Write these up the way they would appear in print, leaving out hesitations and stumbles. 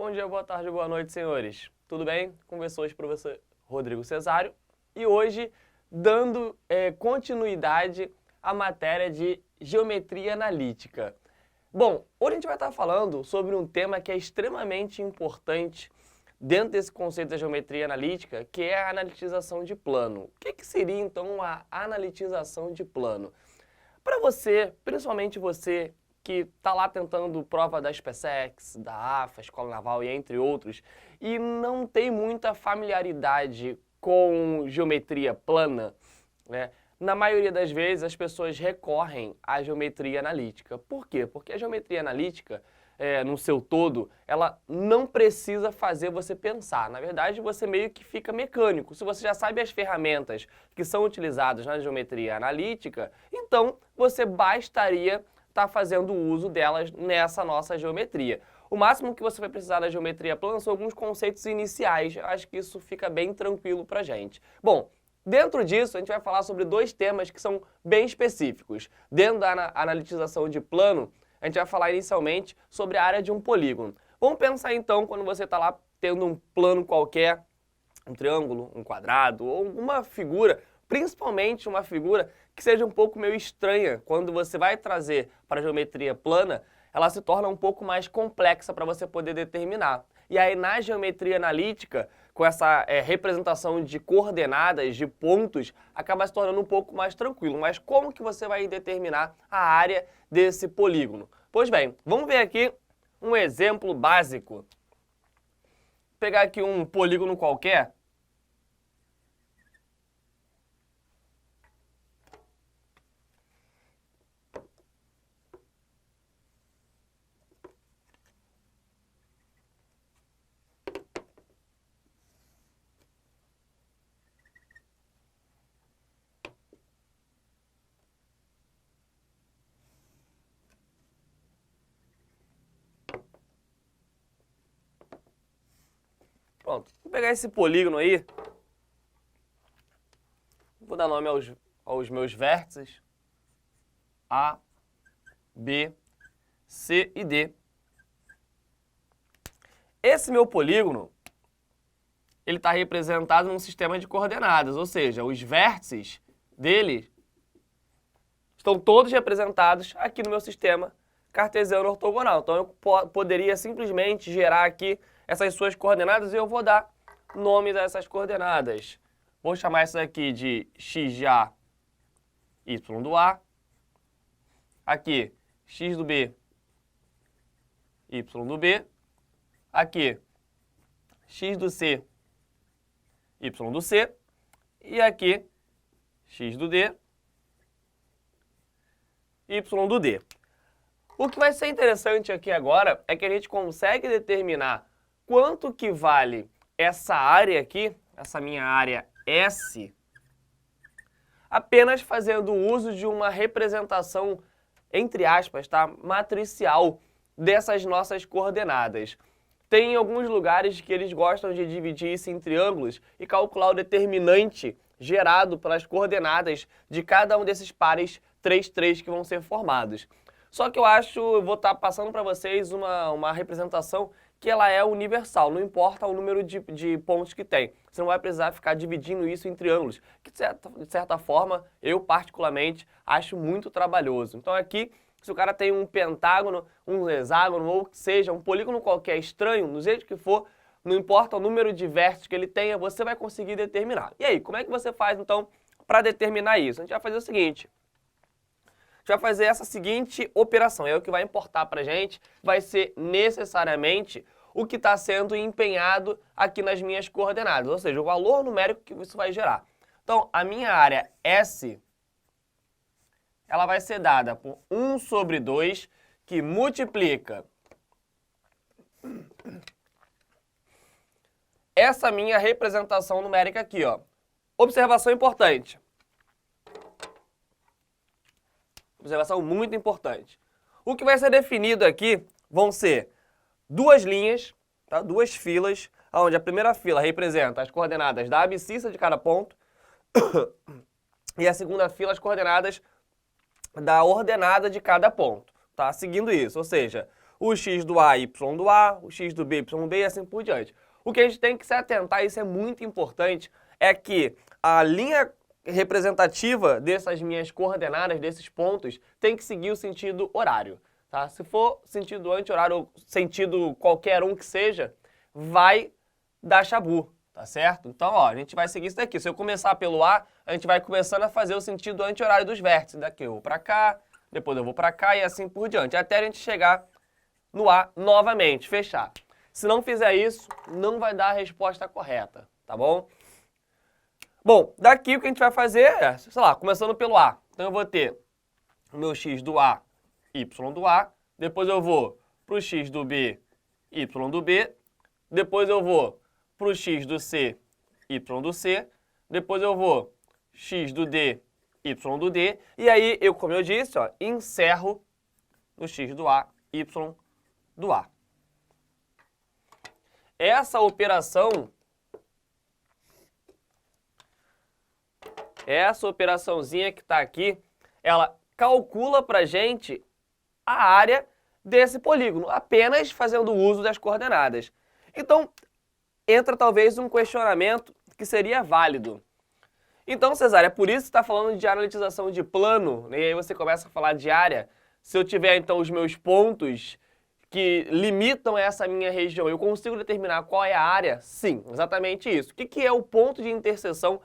Bom dia, boa tarde, boa noite, senhores. Tudo bem? Conversou hoje o professor Rodrigo Cesário e hoje dando continuidade à matéria de geometria analítica. Bom, hoje a gente vai estar falando sobre um tema que é extremamente importante dentro desse conceito da geometria analítica, que é a analitização de plano. O que seria então a analitização de plano? Para você, principalmente você que está lá tentando prova da SpaceX, da AFA, Escola Naval e entre outros, e não tem muita familiaridade com geometria plana, né? Na maioria das vezes as pessoas recorrem à geometria analítica. Por quê? Porque a geometria analítica, no seu todo, ela não precisa fazer você pensar. Na verdade, você meio que fica mecânico. Se você já sabe as ferramentas que são utilizadas na geometria analítica, então você bastaria estar fazendo uso delas nessa nossa geometria. O máximo que você vai precisar da geometria plana são alguns conceitos iniciais. Eu acho que isso fica bem tranquilo pra gente. Bom, dentro disso, a gente vai falar sobre dois temas que são bem específicos. Dentro da analitização de plano, a gente vai falar inicialmente sobre a área de um polígono. Vamos pensar então quando você está lá tendo um plano qualquer, um triângulo, um quadrado ou uma figura, principalmente uma figura que seja um pouco meio estranha. Quando você vai trazer para a geometria plana, ela se torna um pouco mais complexa para você poder determinar. E aí na geometria analítica, com essa representação de coordenadas, de pontos, acaba se tornando um pouco mais tranquilo. Mas como que você vai determinar a área desse polígono? Pois bem, vamos ver aqui um exemplo básico. Vou pegar aqui um polígono qualquer. Pronto, vou pegar esse polígono aí, vou dar nome aos meus vértices A, B, C e D. Esse meu polígono, ele está representado num sistema de coordenadas, ou seja, os vértices dele estão todos representados aqui no meu sistema cartesiano ortogonal. Então eu poderia simplesmente gerar aqui essas suas coordenadas e eu vou dar nome dessas coordenadas. Vou chamar isso aqui de x de A, y do A. Aqui, x do B, y do B. Aqui, x do C, y do C. E aqui, x do D, y do D. O que vai ser interessante aqui agora é que a gente consegue determinar quanto que vale essa área aqui, essa minha área S, apenas fazendo uso de uma representação, entre aspas, tá, matricial dessas nossas coordenadas. Tem alguns lugares que eles gostam de dividir isso em triângulos e calcular o determinante gerado pelas coordenadas de cada um desses pares 3, 3 que vão ser formados. Só que eu vou estar passando para vocês uma representação que ela é universal, não importa o número de pontos que tem. Você não vai precisar ficar dividindo isso em triângulos, que de certa forma, eu particularmente acho muito trabalhoso. Então aqui, se o cara tem um pentágono, um hexágono, ou que seja, um polígono qualquer estranho, do jeito que for, não importa o número de vértices que ele tenha, você vai conseguir determinar. E aí, como é que você faz então para determinar isso? A gente vai fazer o seguinte. A gente vai fazer essa seguinte operação, é o que vai importar para a gente, vai ser necessariamente o que está sendo empenhado aqui nas minhas coordenadas, ou seja, o valor numérico que isso vai gerar. Então, a minha área S, ela vai ser dada por 1 sobre 2, que multiplica essa minha representação numérica aqui, ó. Observação importante. Observação muito importante. O que vai ser definido aqui vão ser duas linhas, tá? Duas filas, onde a primeira fila representa as coordenadas da abscissa de cada ponto e a segunda fila as coordenadas da ordenada de cada ponto, tá? Seguindo isso, ou seja, o x do A, y do A, o x do B, y do B e assim por diante. O que a gente tem que se atentar, isso é muito importante, é que a linha representativa dessas minhas coordenadas, desses pontos, tem que seguir o sentido horário, tá? Se for sentido anti-horário ou sentido qualquer um que seja, vai dar chabu, tá certo? Então, ó, a gente vai seguir isso daqui. Se eu começar pelo A, a gente vai começando a fazer o sentido anti-horário dos vértices. Daqui eu vou pra cá, depois eu vou pra cá e assim por diante, até a gente chegar no A novamente, fechar. Se não fizer isso, não vai dar a resposta correta, tá bom? Bom, daqui o que a gente vai fazer é, sei lá, começando pelo A. Então eu vou ter o meu x do A, y do A. Depois eu vou para o x do B, y do B. Depois eu vou para o x do C, y do C. Depois eu vou x do D, y do D. E aí, como eu disse, ó, encerro no x do A, y do A. Essa operaçãozinha que está aqui, ela calcula para a gente a área desse polígono, apenas fazendo uso das coordenadas. Então, entra talvez um questionamento que seria válido. Então, Cesário, é por isso que está falando de analitização de plano, né? E aí você começa a falar de área. Se eu tiver, então, os meus pontos que limitam essa minha região, eu consigo determinar qual é a área? Sim, exatamente isso. O que é o ponto de interseção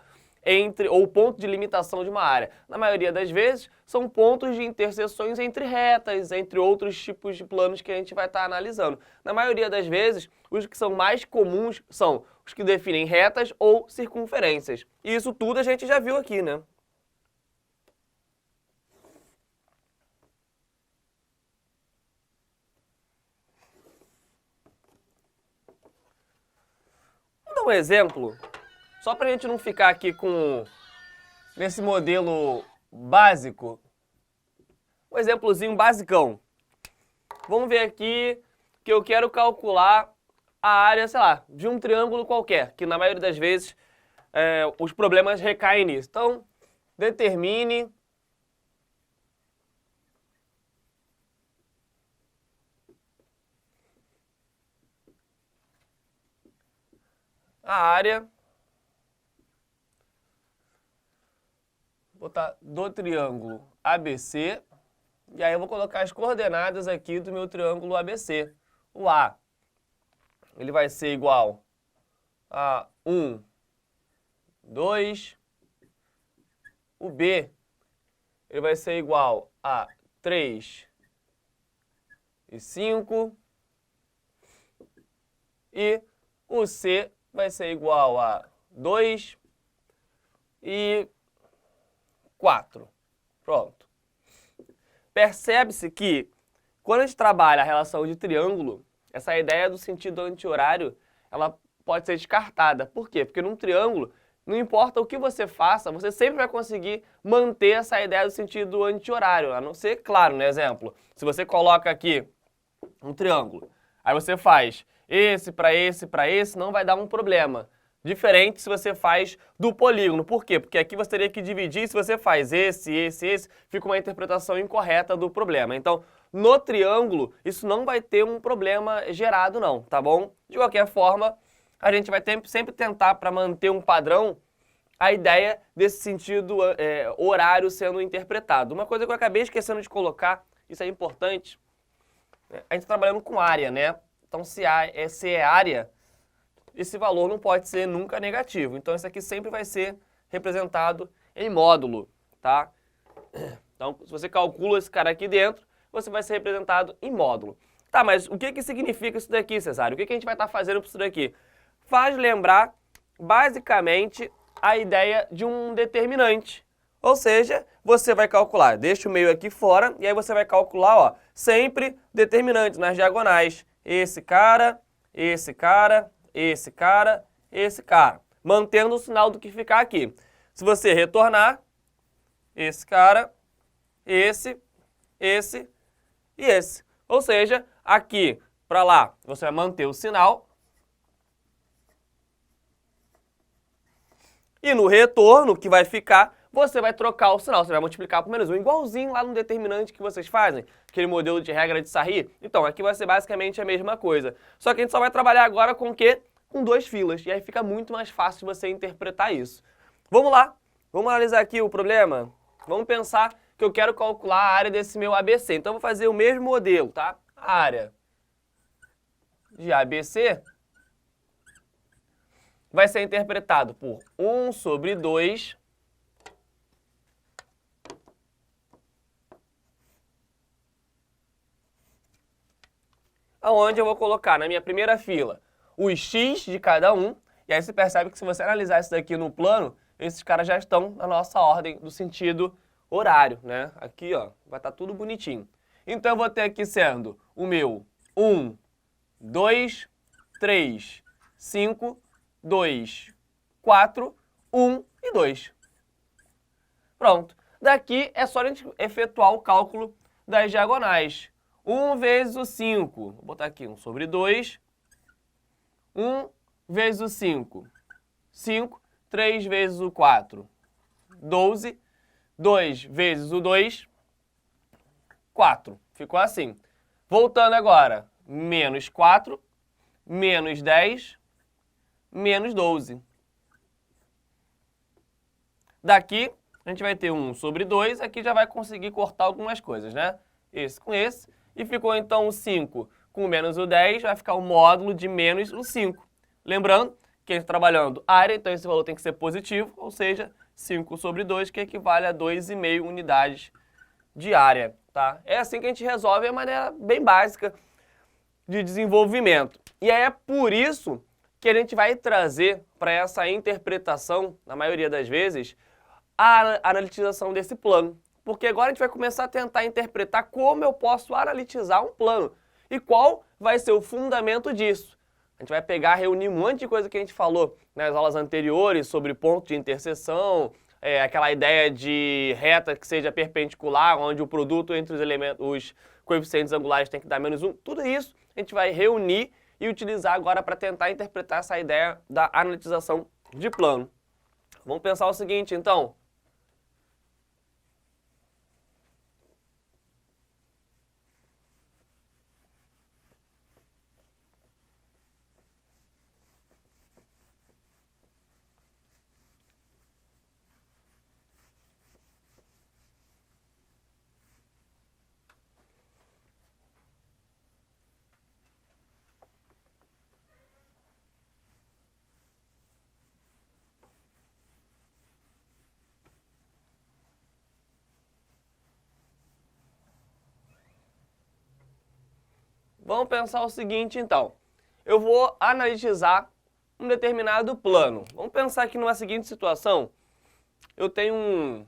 ou o ponto de limitação de uma área? Na maioria das vezes, são pontos de interseções entre retas, entre outros tipos de planos que a gente vai estar analisando. Na maioria das vezes, os que são mais comuns são os que definem retas ou circunferências. E isso tudo a gente já viu aqui, né? Vou dar um exemplo, só para a gente não ficar aqui nesse modelo básico. Um exemplozinho basicão. Vamos ver aqui que eu quero calcular a área, sei lá, de um triângulo qualquer, que na maioria das vezes os problemas recaem nisso. Então, determine a área, vou botar do triângulo ABC, e aí eu vou colocar as coordenadas aqui do meu triângulo ABC. O A, ele vai ser igual a 1, 2. O B, ele vai ser igual a 3 e 5. E o C vai ser igual a 2 e 4. Pronto. Percebe-se que, quando a gente trabalha a relação de triângulo, essa ideia do sentido anti-horário, ela pode ser descartada. Por quê? Porque num triângulo, não importa o que você faça, você sempre vai conseguir manter essa ideia do sentido anti-horário. A não ser, claro, no exemplo, se você coloca aqui um triângulo, aí você faz esse para esse, não vai dar um problema. Diferente se você faz do polígono. Por quê? Porque aqui você teria que dividir, se você faz esse, fica uma interpretação incorreta do problema. Então, no triângulo, isso não vai ter um problema gerado não, tá bom? De qualquer forma, a gente vai sempre tentar, para manter um padrão, a ideia desse sentido horário sendo interpretado. Uma coisa que eu acabei esquecendo de colocar, isso é importante, a gente está trabalhando com área, né? Então, se é área, esse valor não pode ser nunca negativo. Então, isso aqui sempre vai ser representado em módulo, tá? Então, se você calcula esse cara aqui dentro, você vai ser representado em módulo. Tá, mas o que significa isso daqui, Cesário? O que a gente vai estar fazendo com isso daqui? Faz lembrar, basicamente, a ideia de um determinante. Ou seja, você vai calcular, deixa o meio aqui fora, e aí você vai calcular, ó, sempre determinantes nas diagonais. Esse cara, esse cara, esse cara, esse cara. Mantendo o sinal do que ficar aqui. Se você retornar, esse cara, esse e esse. Ou seja, aqui para lá você vai manter o sinal. E no retorno, que vai ficar, você vai trocar o sinal, você vai multiplicar por menos 1, igualzinho lá no determinante que vocês fazem, aquele modelo de regra de Sarri. Então, aqui vai ser basicamente a mesma coisa. Só que a gente só vai trabalhar agora com o quê? Com 2 filas, e aí fica muito mais fácil de você interpretar isso. Vamos lá, vamos analisar aqui o problema? Vamos pensar que eu quero calcular a área desse meu ABC. Então, eu vou fazer o mesmo modelo, tá? A área de ABC vai ser interpretado por 1 sobre 2 onde eu vou colocar na minha primeira fila os x de cada um, e aí você percebe que se você analisar isso daqui no plano, esses caras já estão na nossa ordem do sentido horário, né? Aqui, ó, vai estar tudo bonitinho. Então eu vou ter aqui sendo o meu 1, 2, 3, 5, 2, 4, 1 e 2. Pronto. Daqui é só a gente efetuar o cálculo das diagonais. 1 vezes o 5, vou botar aqui 1 sobre 2, 1 vezes o 5, 5, 3 vezes o 4, 12, 2 vezes o 2, 4. Ficou assim. Voltando agora, menos 4, menos 10, menos 12. Daqui, a gente vai ter 1 sobre 2, aqui já vai conseguir cortar algumas coisas, né? Esse com esse. E ficou então o 5 com menos o 10, vai ficar o módulo de menos o 5. Lembrando que a gente está trabalhando área, então esse valor tem que ser positivo, ou seja, 5 sobre 2, que equivale a 2,5 unidades de área, tá? É assim que a gente resolve de maneira bem básica de desenvolvimento. E aí é por isso que a gente vai trazer para essa interpretação, na maioria das vezes, a analitização desse plano. Porque agora a gente vai começar a tentar interpretar como eu posso analitizar um plano e qual vai ser o fundamento disso. A gente vai pegar, reunir um monte de coisa que a gente falou nas aulas anteriores sobre ponto de interseção, aquela ideia de reta que seja perpendicular, onde o produto entre os elementos, os coeficientes angulares tem que dar menos 1. Tudo isso a gente vai reunir e utilizar agora para tentar interpretar essa ideia da analitização de plano. Vamos pensar o seguinte, então. Vamos pensar o seguinte, então. Eu vou analisar um determinado plano. Vamos pensar que numa seguinte situação, eu tenho um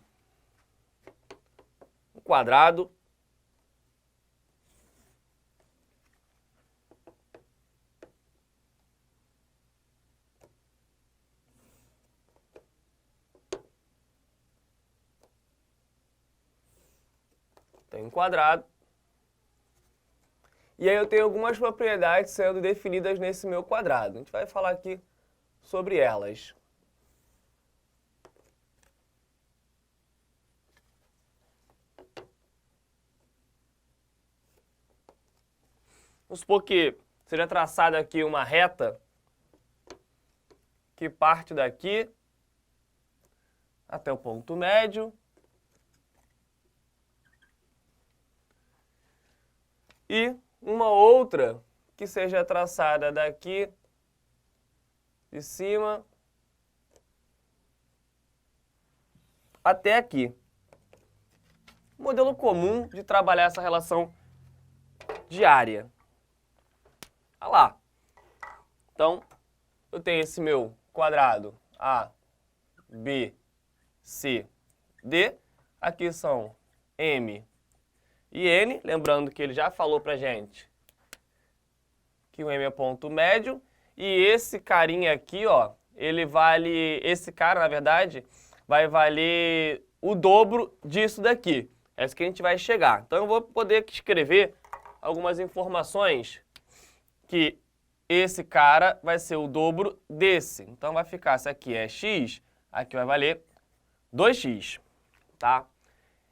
quadrado e aí eu tenho algumas propriedades sendo definidas nesse meu quadrado. A gente vai falar aqui sobre elas. Vamos supor que seja traçada aqui uma reta que parte daqui até o ponto médio. E uma outra que seja traçada daqui de cima até aqui. Modelo comum de trabalhar essa relação de área. Olha lá. Então, eu tenho esse meu quadrado A, B, C, D. Aqui são M e N. Lembrando que ele já falou pra gente que o M é ponto médio. E esse carinha aqui, ó, ele vale... Esse cara, na verdade, vai valer o dobro disso daqui. É isso que a gente vai chegar. Então, eu vou poder escrever algumas informações que esse cara vai ser o dobro desse. Então, vai ficar, se aqui é x, aqui vai valer 2x, tá?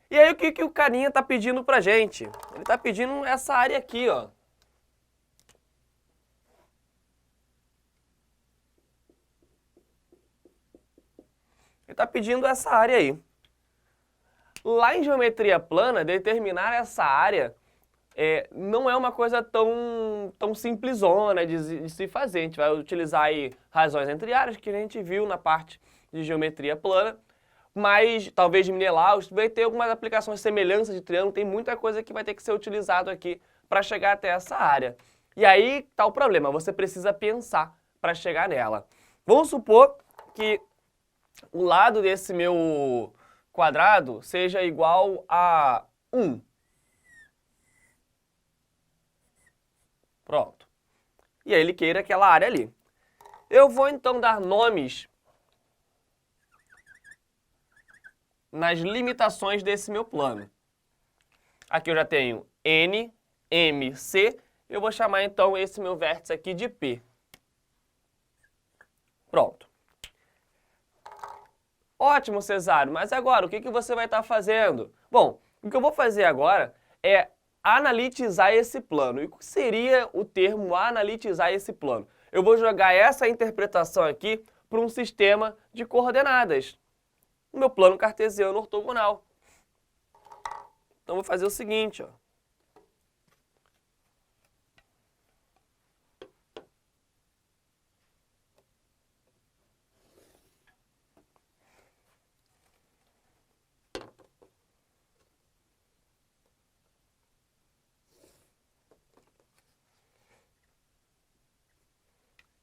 E aí o que o carinha tá pedindo pra gente? Ele tá pedindo essa área aqui, ó. Ele tá pedindo essa área aí. Lá em geometria plana, determinar essa área não é uma coisa tão simplesona de se fazer. A gente vai utilizar aí razões entre áreas, que a gente viu na parte de geometria plana, mas talvez de Menelaus vai ter algumas aplicações semelhanças de triângulo, tem muita coisa que vai ter que ser utilizado aqui para chegar até essa área. E aí tá o problema, você precisa pensar para chegar nela. Vamos supor que o lado desse meu quadrado seja igual a 1. Pronto. E aí ele queira aquela área ali. Eu vou então dar nomes nas limitações desse meu plano. Aqui eu já tenho N, M, C. Eu vou chamar então esse meu vértice aqui de P. Pronto. Ótimo, Cesário, mas agora o que você vai estar fazendo? Bom, o que eu vou fazer agora é analitizar esse plano. E o que seria o termo analitizar esse plano? Eu vou jogar essa interpretação aqui para um sistema de coordenadas, o meu plano cartesiano ortogonal. Então, vou fazer o seguinte, ó.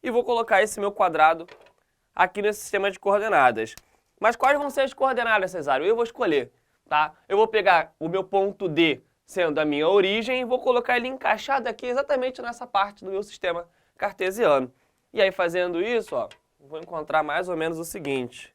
E vou colocar esse meu quadrado aqui nesse sistema de coordenadas. Mas quais vão ser as coordenadas, Cesário? Eu vou escolher, tá? Eu vou pegar o meu ponto D sendo a minha origem e vou colocar ele encaixado aqui exatamente nessa parte do meu sistema cartesiano. E aí, fazendo isso, ó, vou encontrar mais ou menos o seguinte.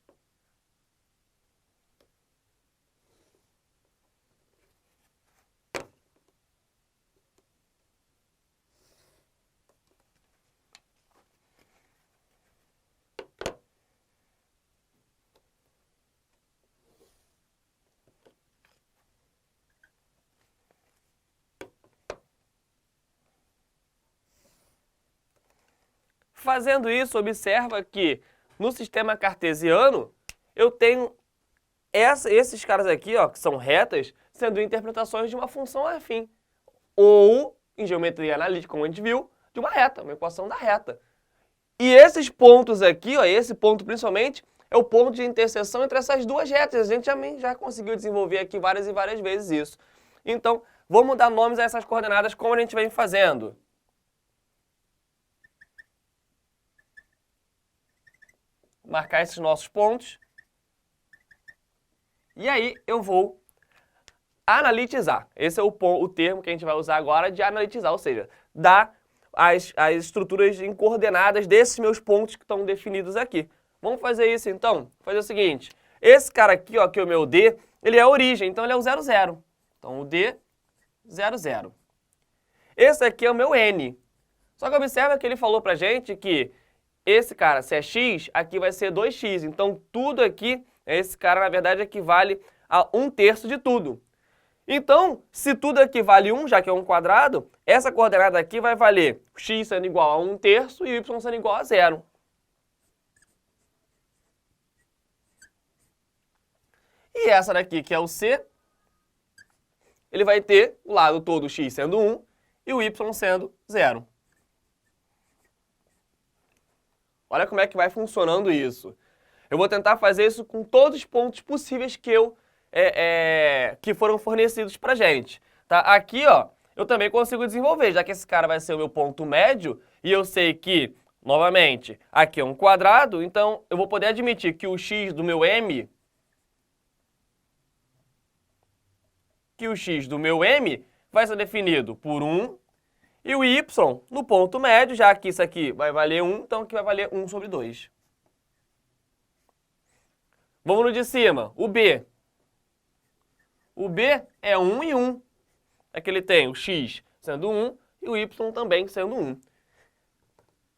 Fazendo isso, observa que no sistema cartesiano eu tenho esses caras aqui, ó, que são retas, sendo interpretações de uma função afim. Ou, em geometria analítica, como a gente viu, de uma reta, uma equação da reta. E esses pontos aqui, ó, esse ponto principalmente, é o ponto de interseção entre essas duas retas. A gente já conseguiu desenvolver aqui várias e várias vezes isso. Então, vamos dar nomes a essas coordenadas como a gente vem fazendo. Marcar esses nossos pontos. E aí eu vou analitizar. Esse é o termo que a gente vai usar agora de analitizar, ou seja, dar as estruturas em coordenadas desses meus pontos que estão definidos aqui. Vamos fazer isso então? Vou fazer o seguinte, esse cara aqui, ó, que é o meu D, ele é a origem, então ele é o 0, 0. Então o D, 0, 0. Esse aqui é o meu N. Só que observa que ele falou pra gente que esse cara, se é x, aqui vai ser 2x. Então, tudo aqui, esse cara, na verdade, equivale a 1/3 de tudo. Então, se tudo equivale a 1, já que é um quadrado, essa coordenada aqui vai valer x sendo igual a 1/3 e y sendo igual a 0. E essa daqui, que é o C, ele vai ter o lado todo x sendo 1 e o y sendo 0. Olha como é que vai funcionando isso. Eu vou tentar fazer isso com todos os pontos possíveis que foram fornecidos pra gente. Tá? Aqui, ó, eu também consigo desenvolver, já que esse cara vai ser o meu ponto médio, e eu sei que, novamente, aqui é um quadrado, então eu vou poder admitir que o x do meu M, vai ser definido por 1, e o y no ponto médio, já que isso aqui vai valer 1, então aqui vai valer 1 sobre 2. Vamos no de cima, o B. O B é 1 e 1. É que ele tem o x sendo 1 e o y também sendo 1.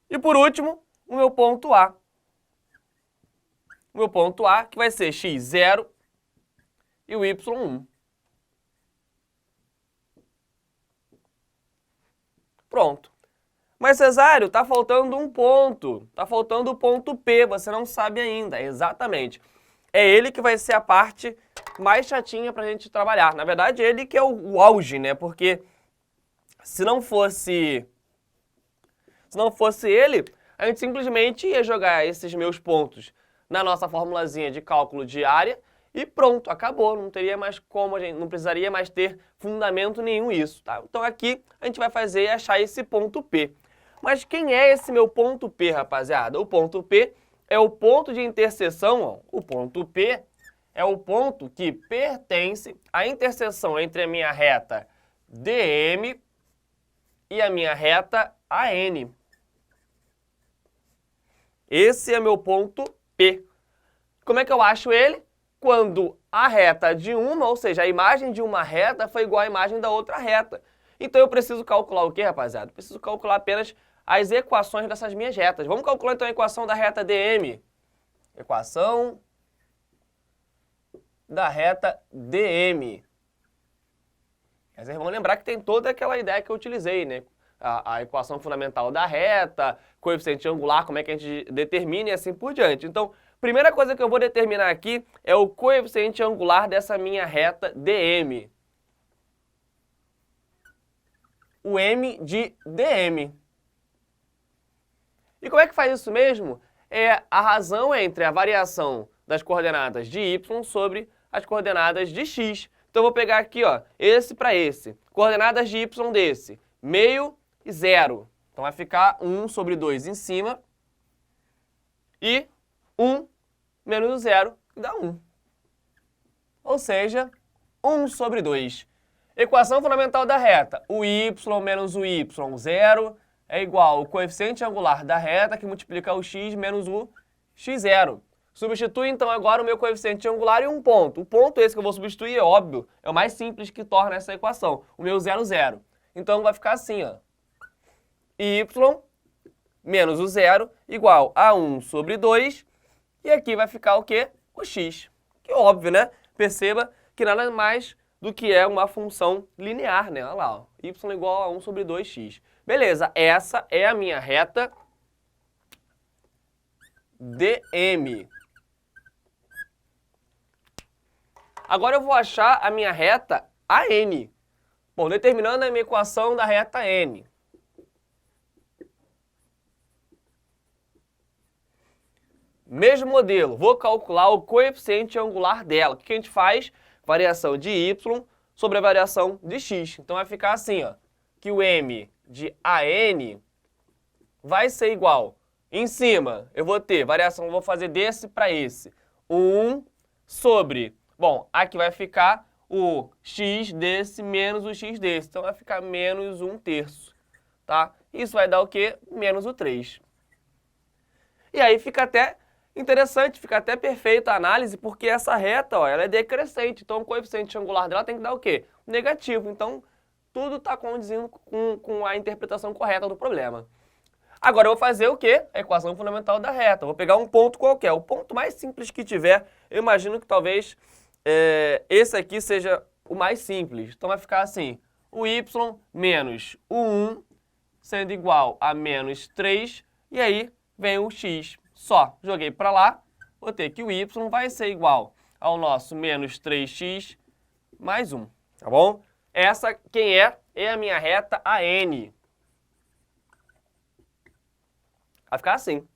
E por último, o meu ponto A. O meu ponto A, que vai ser x0 e o y1. Pronto. Mas, Cesário, está faltando um ponto. Está faltando o ponto P, você não sabe ainda. Exatamente. É ele que vai ser a parte mais chatinha para a gente trabalhar. Na verdade, ele que é o auge, né? Porque se não fosse ele, a gente simplesmente ia jogar esses meus pontos na nossa formulazinha de cálculo de área e pronto, acabou. Não teria mais como, a gente não precisaria mais ter fundamento nenhum isso, tá? Então aqui a gente vai fazer e achar esse ponto P. Mas quem é esse meu ponto P, rapaziada? O ponto P é o ponto de interseção, ó. O ponto P é o ponto que pertence à interseção entre a minha reta DM e a minha reta AN. Esse é meu ponto P. Como é que eu acho ele? Quando a reta de uma, ou seja, a imagem de uma reta foi igual à imagem da outra reta. Então eu preciso calcular o quê, rapaziada? Preciso calcular apenas as equações dessas minhas retas. Vamos calcular então a equação da reta DM. Equação da reta DM. Vocês vão lembrar que tem toda aquela ideia que eu utilizei, né? A equação fundamental da reta, coeficiente angular, como é que a gente determina e assim por diante. Então, primeira coisa que eu vou determinar aqui é o coeficiente angular dessa minha reta DM. O M de DM. E como é que faz isso mesmo? É a razão entre a variação das coordenadas de y sobre as coordenadas de x. Então, eu vou pegar aqui, ó, esse para esse. Coordenadas de y desse, meio e 0. Então, vai ficar 1 sobre 2 em cima e 1 menos o 0, que dá 1. Ou seja, 1 sobre 2. Equação fundamental da reta. O y menos o y0 é igual ao coeficiente angular da reta que multiplica o x menos o x0. Substitui, então, agora o meu coeficiente angular e um ponto. O ponto esse que eu vou substituir, é óbvio, é o mais simples que torna essa equação. O meu 0, 0. Então, vai ficar assim, ó. Y menos o 0 igual a 1 sobre 2. E aqui vai ficar o quê? O x. Que é óbvio, né? Perceba que nada mais do que é uma função linear, né? Olha lá, ó. Y igual a 1 sobre 2x. Beleza, essa é a minha reta DM. Agora eu vou achar a minha reta AN. Bom, determinando a minha equação da reta N. Mesmo modelo, vou calcular o coeficiente angular dela. O que a gente faz? Variação de y sobre a variação de x. Então vai ficar assim, ó, que o M de AN vai ser igual. Em cima, eu vou ter variação, vou fazer desse para esse. 1 sobre... Bom, aqui vai ficar o x desse menos o x desse. Então, vai ficar menos 1/3, tá? Isso vai dar o quê? Menos o 3. E aí fica até interessante, fica até perfeita a análise, porque essa reta, ó, ela é decrescente. Então, o coeficiente angular dela tem que dar o quê? Negativo. Então, tudo está condizindo com a interpretação correta do problema. Agora eu vou fazer o quê? A equação fundamental da reta. Eu vou pegar um ponto qualquer. O ponto mais simples que tiver, eu imagino que talvez esse aqui seja o mais simples. Então vai ficar assim, o y menos o 1 sendo igual a menos 3, e aí vem o x. Só joguei para lá, vou ter que o y vai ser igual ao nosso menos 3x mais 1, tá bom? Essa, quem é? É a minha reta AN. Vai ficar assim.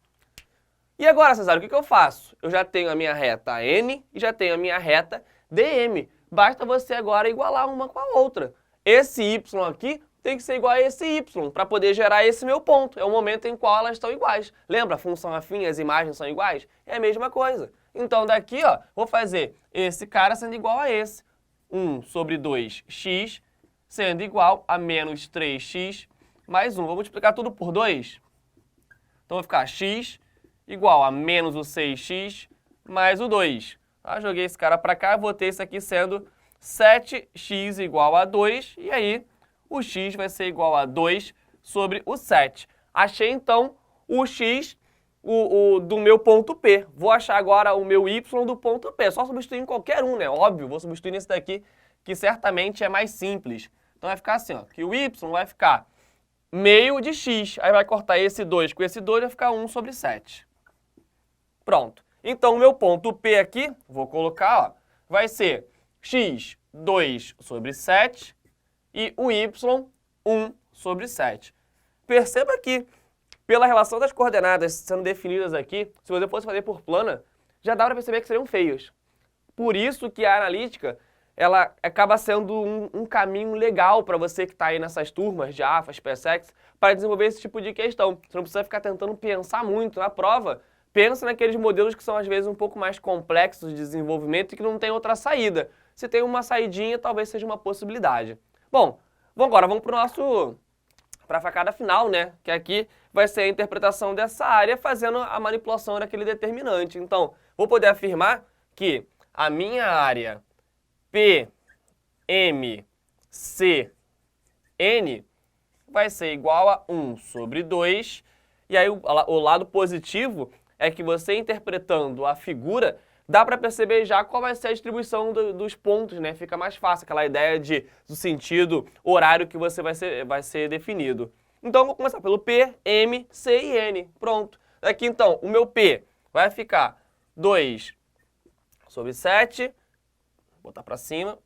E agora, Cesário, o que eu faço? Eu já tenho a minha reta N e já tenho a minha reta DM. Basta você agora igualar uma com a outra. Esse Y aqui tem que ser igual a esse Y para poder gerar esse meu ponto. É o momento em qual elas estão iguais. Lembra? A função afim, as imagens são iguais? É a mesma coisa. Então, daqui, ó, vou fazer esse cara sendo igual a esse. 1 sobre 2x sendo igual a menos 3x mais 1. Vou multiplicar tudo por 2. Então, vai ficar x igual a menos o 6x mais o 2. Tá? Joguei esse cara para cá, vou ter isso aqui sendo 7x igual a 2. E aí, o x vai ser igual a 2 sobre o 7. Achei, então, o x do meu ponto P. Vou achar agora o meu Y do ponto P. É só substituir em qualquer um, né? Óbvio, vou substituir nesse daqui, que certamente é mais simples. Então vai ficar assim, ó, que o Y vai ficar meio de x. Aí vai cortar esse 2 com esse 2, vai ficar 1 sobre 7. Pronto. Então o meu ponto P aqui, vou colocar, ó, vai ser x 2 sobre 7 e o y 1 sobre 7. Perceba que, pela relação das coordenadas sendo definidas aqui, se você fosse fazer por plana, já dá para perceber que seriam feios. Por isso que a analítica, ela acaba sendo um caminho legal para você que está aí nessas turmas de AFAS, PSEX, para desenvolver esse tipo de questão. Você não precisa ficar tentando pensar muito na prova. Pensa naqueles modelos que são, às vezes, um pouco mais complexos de desenvolvimento e que não tem outra saída. Se tem uma saidinha, talvez seja uma possibilidade. Bom, agora vamos para a facada final, né? Que aqui vai ser a interpretação dessa área fazendo a manipulação daquele determinante. Então, vou poder afirmar que a minha área PMCN vai ser igual a 1 sobre 2. E aí o lado positivo é que você interpretando a figura, dá para perceber já qual vai ser a distribuição dos pontos, né? Fica mais fácil, aquela ideia do sentido horário que vai ser definido. Então, vou começar pelo P, M, C e N. Pronto. Aqui, então, o meu P vai ficar 2 sobre 7. Vou botar para cima.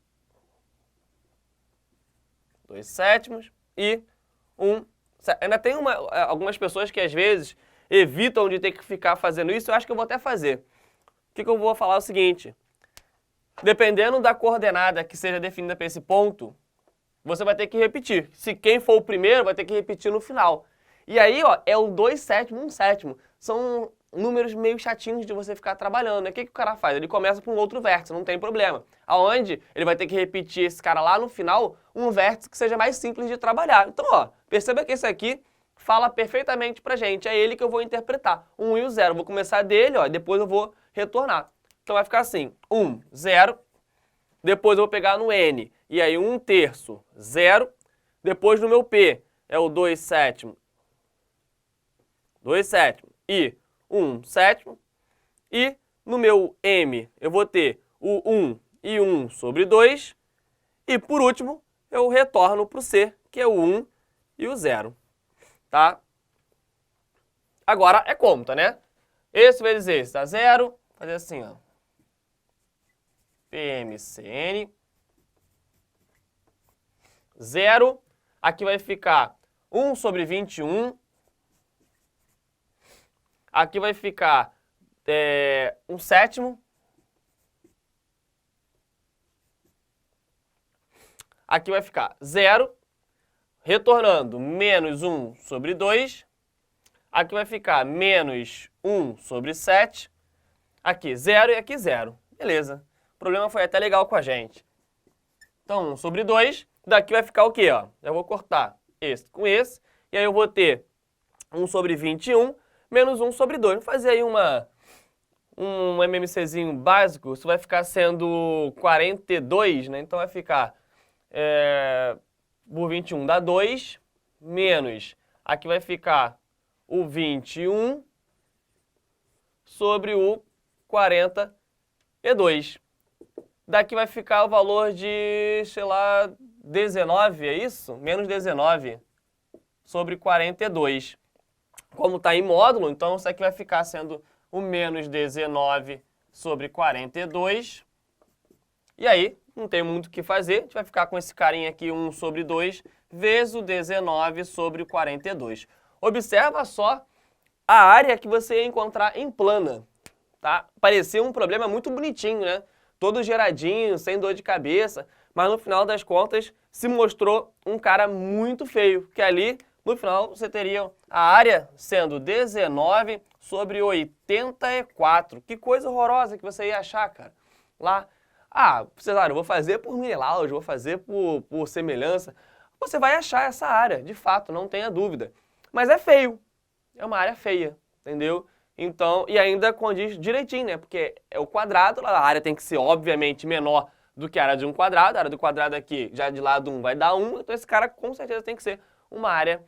2 sétimos e 1. Ainda tem algumas pessoas que, às vezes, evitam de ter que ficar fazendo isso. Eu acho que eu vou até fazer. O que eu vou falar é o seguinte. Dependendo da coordenada que seja definida para esse ponto, você vai ter que repetir. Se quem for o primeiro, vai ter que repetir no final. E aí, ó, é o 2 sétimos, 1 sétimo. São números meio chatinhos de você ficar trabalhando, né? O que o cara faz? Ele começa por um outro vértice, não tem problema. Aonde ele vai ter que repetir esse cara lá no final, um vértice que seja mais simples de trabalhar. Então, ó, perceba que esse aqui fala perfeitamente pra gente. É ele que eu vou interpretar. 1 e o 0. Vou começar dele, ó, e depois eu vou retornar. Então vai ficar assim, 1, 0. Depois eu vou pegar no N, e aí 1 terço, 0. Depois no meu P é o 2 sétimos, 2 sétimos e 1 sétimo. E no meu M eu vou ter o 1 e 1 sobre 2. E por último, eu retorno para o C, que é o 1 e o 0. Tá? Agora é conta, né? Esse vezes esse dá 0. Vou fazer assim, ó. PMCN 0. Aqui vai ficar 1 sobre 21. Aqui vai ficar 1 sétimo. Aqui vai ficar 0. Retornando, menos 1 sobre 2. Aqui vai ficar menos 1 sobre 7. Aqui 0 e aqui 0. Beleza. O problema foi até legal com a gente. Então, 1 sobre 2. Daqui vai ficar o quê? Ó? Eu vou cortar esse com esse. E aí eu vou ter 1 sobre 21 menos 1 sobre 2. Vou fazer aí um MMCzinho básico. Isso vai ficar sendo 42, né? Então vai ficar por 21 dá 2, menos, aqui vai ficar o 21 sobre o 42. Daqui vai ficar o valor de, sei lá, 19, é isso? Menos 19 sobre 42. Como está em módulo, então isso aqui vai ficar sendo o menos 19 sobre 42. E aí, não tem muito o que fazer, a gente vai ficar com esse carinha aqui, 1 sobre 2, vezes o 19 sobre 42. Observa só a área que você ia encontrar em plana, tá? Parecia um problema muito bonitinho, né? Todo geradinho, sem dor de cabeça, mas no final das contas se mostrou um cara muito feio, que ali, no final, você teria a área sendo 19 sobre 84. Que coisa horrorosa que você ia achar, cara. Lá, Cesário, eu vou fazer por Menelaus, vou fazer por semelhança. Você vai achar essa área, de fato, não tenha dúvida. Mas é feio, é uma área feia, entendeu? Então, e ainda condiz direitinho, né? Porque é o quadrado, a área tem que ser, obviamente, menor do que a área de um quadrado. A área do quadrado aqui, já de lado 1 vai dar 1, então esse cara com certeza tem que ser uma área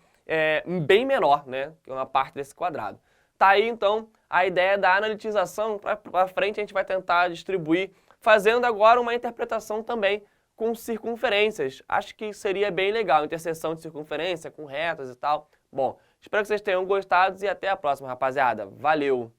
bem menor, né? Que é uma parte desse quadrado. Tá aí então a ideia da analitização. Para frente a gente vai tentar distribuir, fazendo agora uma interpretação também com circunferências. Acho que seria bem legal, interseção de circunferência com retas e tal. Bom, espero que vocês tenham gostado e até a próxima, rapaziada. Valeu!